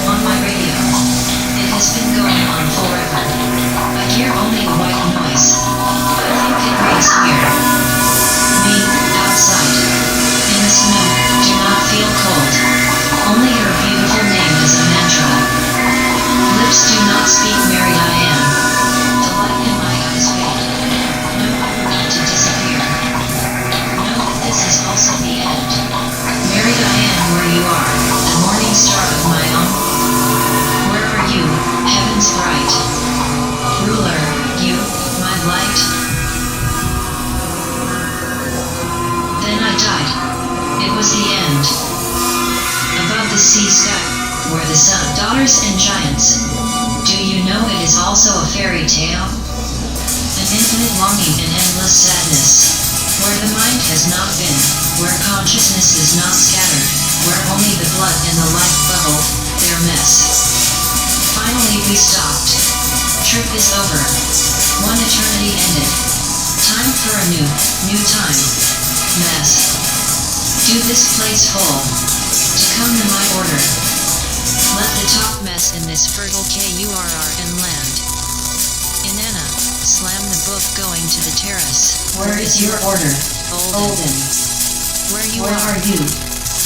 On my radio, it has been going on forever. I hear only white noise. I think it rains here. Me, outside. In the snow, do not feel cold. Only your beautiful name is a mantra. Lips do not speak Mary Diane. The light in my eyes fade. No, I need to disappear. Know that this is also the end. Mary Diane, where you are, the morning star of my own. Where are you, heaven's bright ruler, you, my light? Then I died. It was the end. Above the sea sky, where the sun, daughters and giants. Do you know it is also a fairy tale? An infinite longing and endless sadness. Where the mind has not been, where consciousness is not scattered, where only the blood and the life bubble, their mess. Finally we stopped. Trip is over. One eternity ended. Time for a new time. Mess. Do this place full. To come to my order. Let the top mess in this fertile KURR and land. Inanna, slam the book going to the terrace. Where is your order, Olden? Where are you,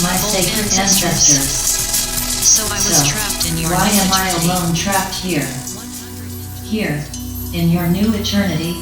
my sacred ancestors? So I was trapped in your why new am I eternity. alone trapped here? Here, in your new eternity?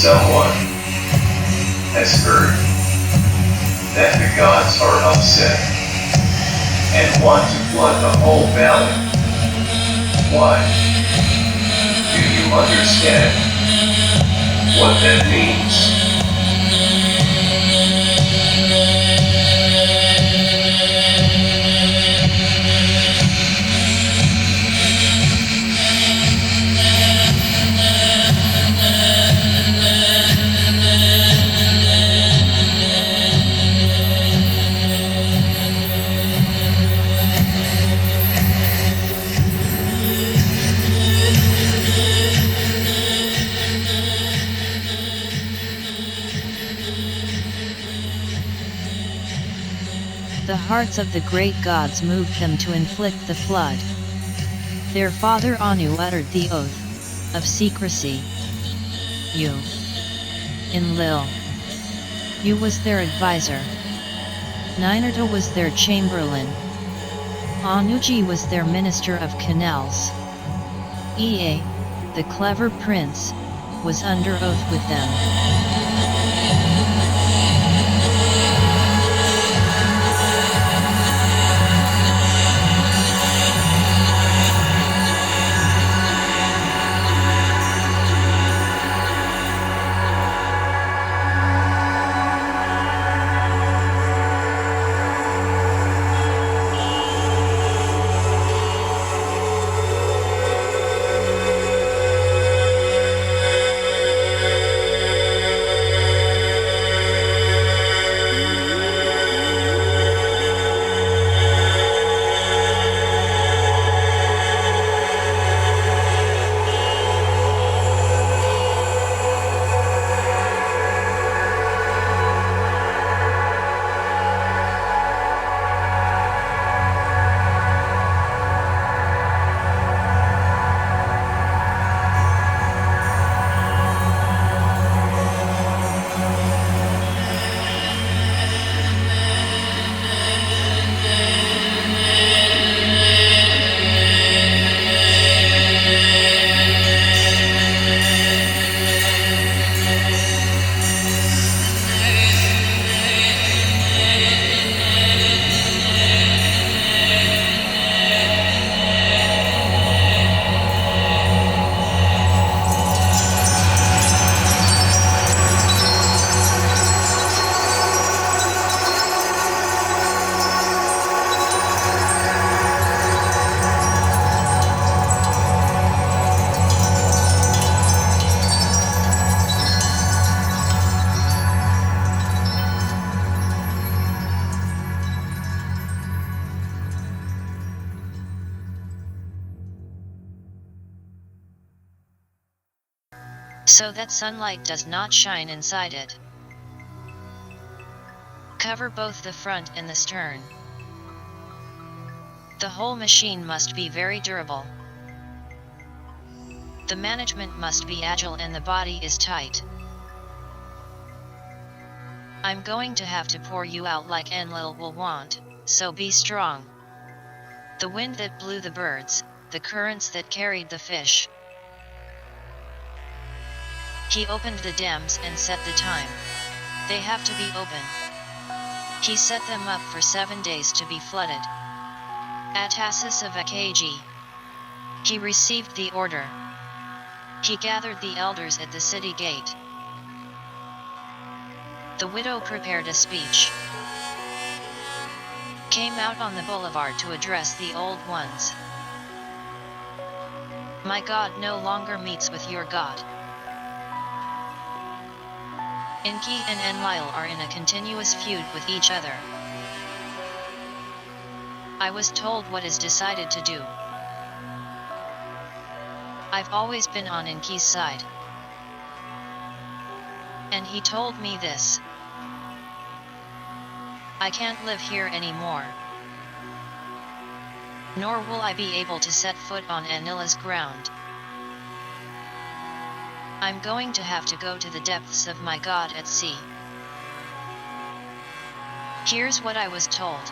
Someone has heard that the gods are upset and want to flood the whole valley. Why? Do you understand? what that means. The hearts of the great gods moved them to inflict the flood. Their father Anu uttered the oath of secrecy. Enlil. U was their advisor. Ninurta was their chamberlain. Anuji was their minister of canals. Ea, the clever prince, was under oath with them. So that sunlight does not shine inside it. Cover both the front and the stern. The whole machine must be very durable. The management must be agile and the body is tight. I'm going to have to pour you out like Enlil will want, so be strong. The wind that blew the birds, the currents that carried the fish. He opened the dams and set the time. They have to be open. He set them up for 7 days to be flooded. Atasis of Akagi. He received the order. He gathered the elders at the city gate. The widow prepared a speech. Came out on the boulevard to address the old ones. My God no longer meets with your God. Enki and Enlil are in a continuous feud with each other. I was told what is decided to do. I've always been on Enki's side. And he told me this. I can't live here anymore. Nor will I be able to set foot on Anilah's ground. I'm going to have to go to the depths of my God at sea. Here's what I was told.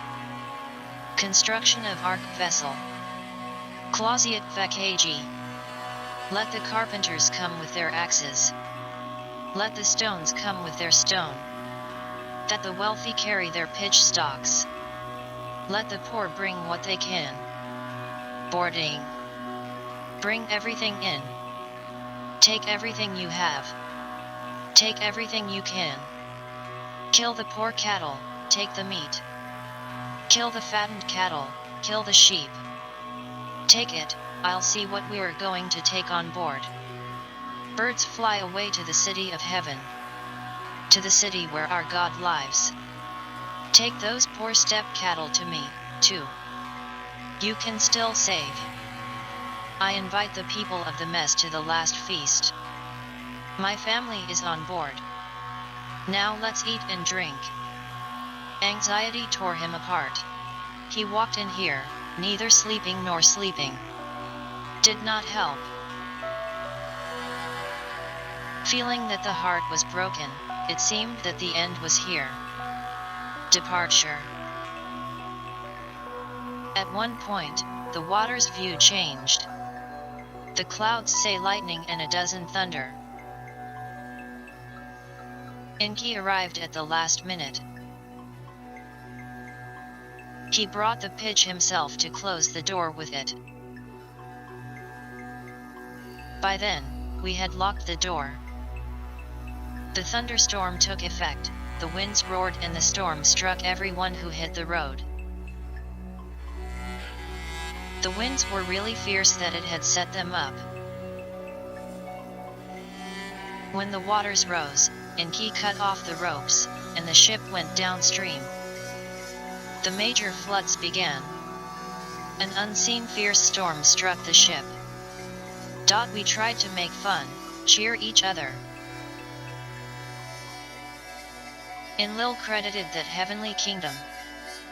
Construction of ark vessel. Clausiat Vakagi. Let the carpenters come with their axes. Let the stones come with their stone. That the wealthy carry their pitch stocks. Let the poor bring what they can. Boarding. Bring everything in. Take everything you have. Take everything you can. Kill the poor cattle, take the meat. Kill the fattened cattle, kill the sheep. Take it, I'll see what we're going to take on board. Birds fly away to the city of heaven. To the city where our God lives. Take those poor steppe cattle to me, too. You can still save. I invite the people of the mess to the last feast. My family is on board. Now let's eat and drink. Anxiety tore him apart. He walked in here, neither sleeping nor sleeping. Did not help. Feeling that the heart was broken, it seemed that the end was here. Departure. At one point, the water's view changed. The clouds say lightning and a dozen thunder. Enki arrived at the last minute. He brought the pitch himself to close the door with it. By then, we had locked the door. The thunderstorm took effect, the winds roared and the storm struck everyone who hit the road. The winds were really fierce that it had set them up. When the waters rose, Enki cut off the ropes, and the ship went downstream. The major floods began. An unseen fierce storm struck the ship. We tried to make fun, cheer each other. Enlil credited that heavenly kingdom.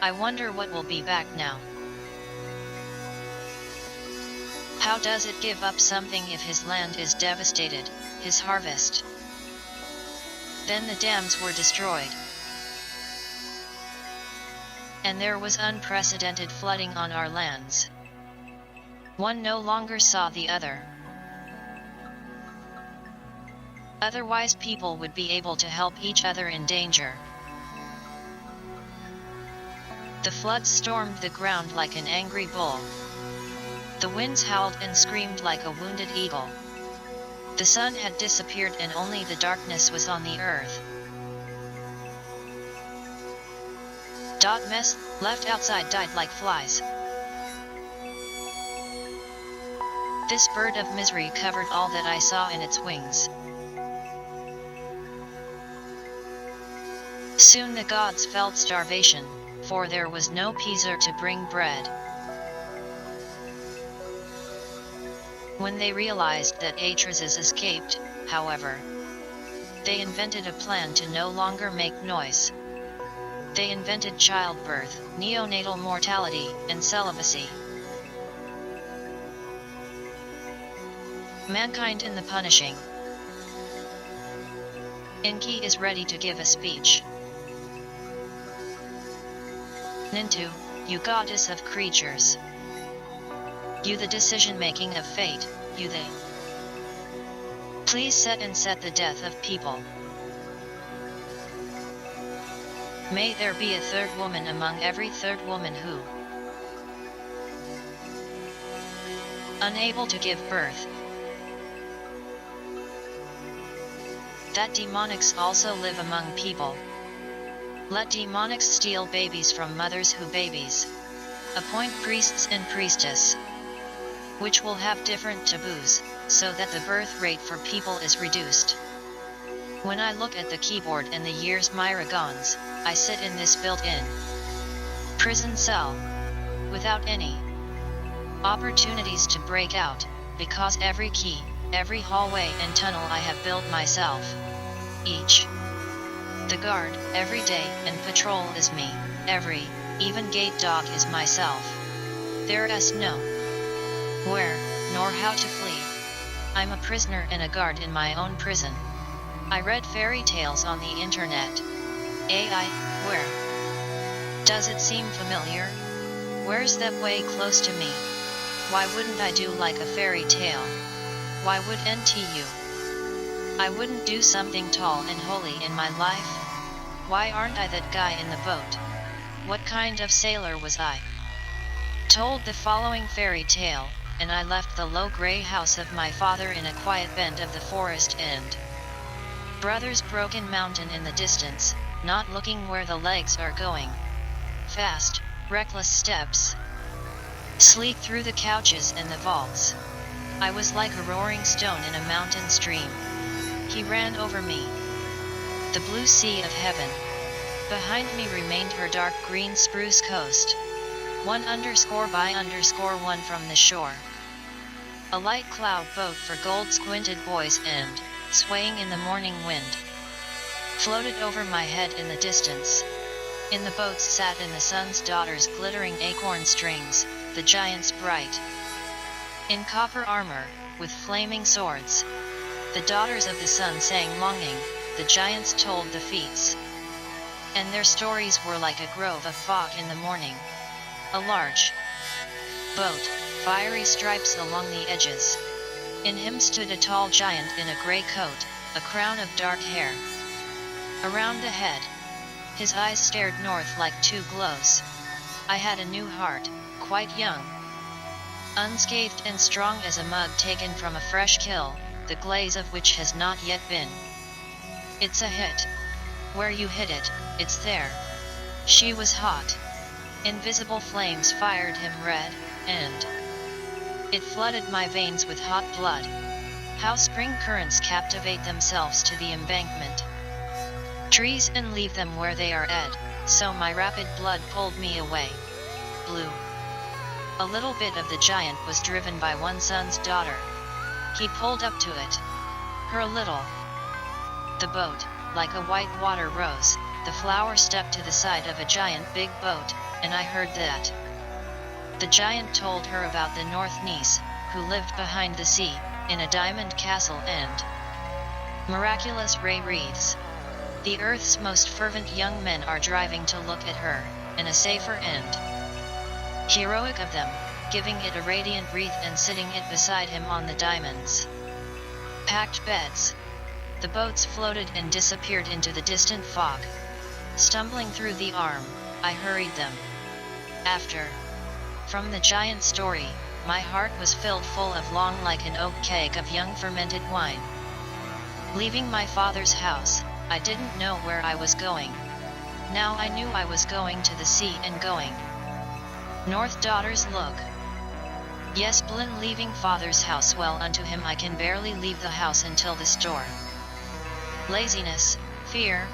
I wonder what will be back now. How does it give up something if his land is devastated, his harvest? Then the dams were destroyed. And there was unprecedented flooding on our lands. One no longer saw the other. Otherwise people would be able to help each other in danger. The floods stormed the ground like an angry bull. The winds howled and screamed like a wounded eagle. The sun had disappeared and only the darkness was on the earth. Mess, left outside died like flies. This bird of misery covered all that I saw in its wings. Soon the gods felt starvation, for there was no Peaser to bring bread. When they realized that Atrases escaped, however, they invented a plan to no longer make noise. They invented childbirth, neonatal mortality, and celibacy. Mankind in the punishing. Enki is ready to give a speech. Nintu, you goddess of creatures. You the decision-making of fate, you they. Please set the death of people. May there be a third woman among every third woman who, unable to give birth, that demonics also live among people. Let demonics steal babies from mothers who babies. Appoint priests and priestess, which will have different taboos, so that the birth rate for people is reduced. When I look at the keyboard and the years Myra gons, I sit in this built-in prison cell, without any opportunities to break out, because every key, every hallway and tunnel I have built myself. Each. The guard, every day, and patrol is me, every, even gate dog is myself. There is no where, nor how to flee. I'm a prisoner and a guard in my own prison. I read fairy tales on the internet. AI, where? Does it seem familiar? Where's that way close to me? Why wouldn't I do like a fairy tale? Why would NTU? I wouldn't do something tall and holy in my life? Why aren't I that guy in the boat? What kind of sailor was I? Told the following fairy tale, and I left the low gray house of my father in a quiet bend of the forest end. Brothers broken mountain in the distance, not looking where the legs are going. Fast, reckless steps. Sleek through the couches and the vaults. I was like a roaring stone in a mountain stream. He ran over me. The blue sea of heaven. Behind me remained her dark green spruce coast. 1_by_1 from the shore. A light cloud boat for gold-squinted boys and, swaying in the morning wind, floated over my head in the distance. In the boats sat in the sun's daughters glittering acorn strings, the giants bright in copper armor, with flaming swords. The daughters of the sun sang longing, the giants told the feats. And their stories were like a grove of fog in the morning. A large boat, fiery stripes along the edges. In him stood a tall giant in a grey coat, a crown of dark hair around the head. His eyes stared north like two glows. I had a new heart, quite young, unscathed and strong as a mug taken from a fresh kill, the glaze of which has not yet been. It's a hit. Where you hit it, it's there. She was hot. Invisible flames fired him red, and it flooded my veins with hot blood. How spring currents captivate themselves to the embankment trees and leave them where they are ed, so my rapid blood pulled me away. Blue. A little bit of the giant was driven by one son's daughter. He pulled up to it. Her little. The boat, like a white water rose, the flower stepped to the side of a giant big boat, and I heard that the giant told her about the North Niece, who lived behind the sea, in a diamond castle and miraculous ray wreaths. The earth's most fervent young men are driving to look at her, and a safer and heroic of them, giving it a radiant wreath and sitting it beside him on the diamonds packed beds. The boats floated and disappeared into the distant fog. Stumbling through the arm, I hurried them after. From the giant story, my heart was filled full of long like an oak keg of young fermented wine. Leaving my father's house, I didn't know where I was going. Now I knew I was going to the sea and going north. Daughters look. Yes, Blin leaving father's house, well unto him I can barely leave the house until the store. Laziness, fear,